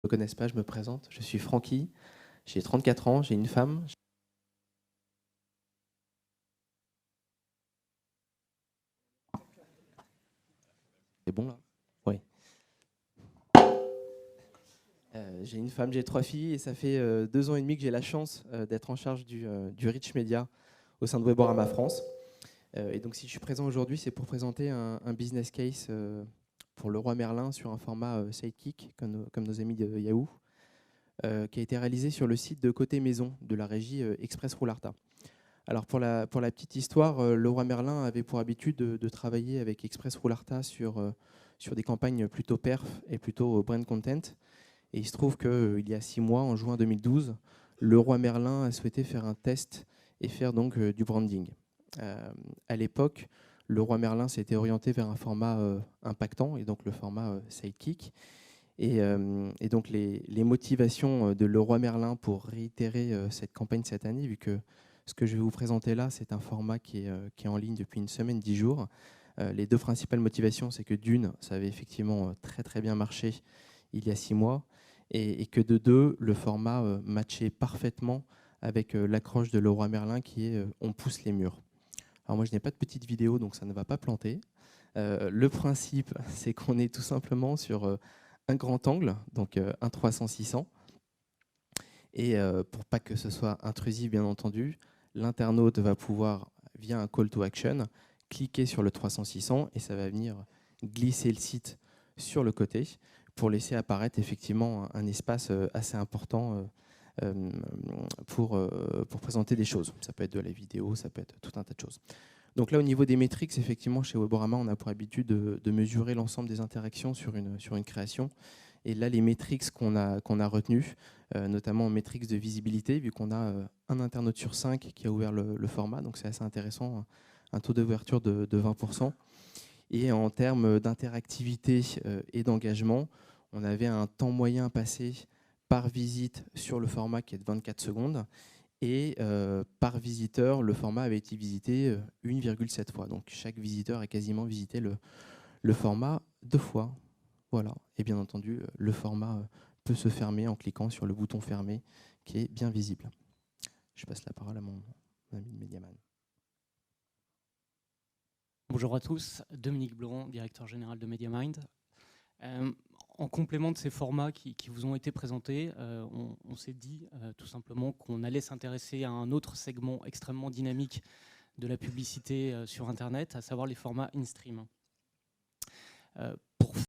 Me connaissent pas, je me présente. Je suis Francky, j'ai 34 ans, j'ai une femme. C'est bon là? Oui. J'ai une femme, j'ai 3 filles et ça fait 2 ans et demi que j'ai la chance d'être en charge du Rich Media au sein de Weborama France. Et donc si je suis présent aujourd'hui, c'est pour présenter un business case pour Leroy Merlin sur un format Sidekick, comme nos amis de Yahoo, qui a été réalisé sur le site de Côté Maison de la régie Express Roularta. Alors pour la petite histoire, Leroy Merlin avait pour habitude de travailler avec Express Roularta sur des campagnes plutôt perf et plutôt brand content. Et il se trouve qu'il y a 6 mois, en juin 2012, Leroy Merlin a souhaité faire un test et faire donc du branding. À l'époque, Leroy Merlin s'était orienté vers un format impactant, et donc le format Sidekick. Et donc les motivations de Leroy Merlin pour réitérer cette campagne cette année, vu que ce que je vais vous présenter là, c'est un format qui est en ligne depuis une semaine, 10 jours. Les deux principales motivations, c'est que d'une, ça avait effectivement très très bien marché il y a 6 mois, et que de deux, le format matchait parfaitement avec l'accroche de Leroy Merlin qui est on pousse les murs. Alors moi, je n'ai pas de petite vidéo, donc ça ne va pas planter. Le principe, c'est qu'on est tout simplement sur un grand angle, donc un 300-600. Et pour pas que ce soit intrusif, bien entendu, l'internaute va pouvoir, via un call to action, cliquer sur le 300-600 et ça va venir glisser le site sur le côté pour laisser apparaître effectivement un espace assez important pour présenter des choses. Ça peut être de la vidéo, ça peut être tout un tas de choses. Donc là, au niveau des métriques, effectivement, chez Weborama, on a pour habitude de mesurer l'ensemble des interactions sur une création. Et là, les métriques qu'on a retenues, notamment en métriques de visibilité, vu qu'on a un internaute sur 5 qui a ouvert le format, donc c'est assez intéressant, un taux d'ouverture de 20%. Et en termes d'interactivité et d'engagement, on avait un temps moyen passé par visite sur le format qui est de 24 secondes. Et par visiteur, le format avait été visité 1,7 fois. Donc chaque visiteur a quasiment visité le format 2 fois. Voilà. Et bien entendu, le format peut se fermer en cliquant sur le bouton fermer qui est bien visible. Je passe la parole à mon ami Mediaman. Bonjour à tous, Dominique Bloron, directeur général de MediaMind. En complément de ces formats qui vous ont été présentés, on s'est dit tout simplement qu'on allait s'intéresser à un autre segment extrêmement dynamique de la publicité sur Internet, à savoir les formats in-stream.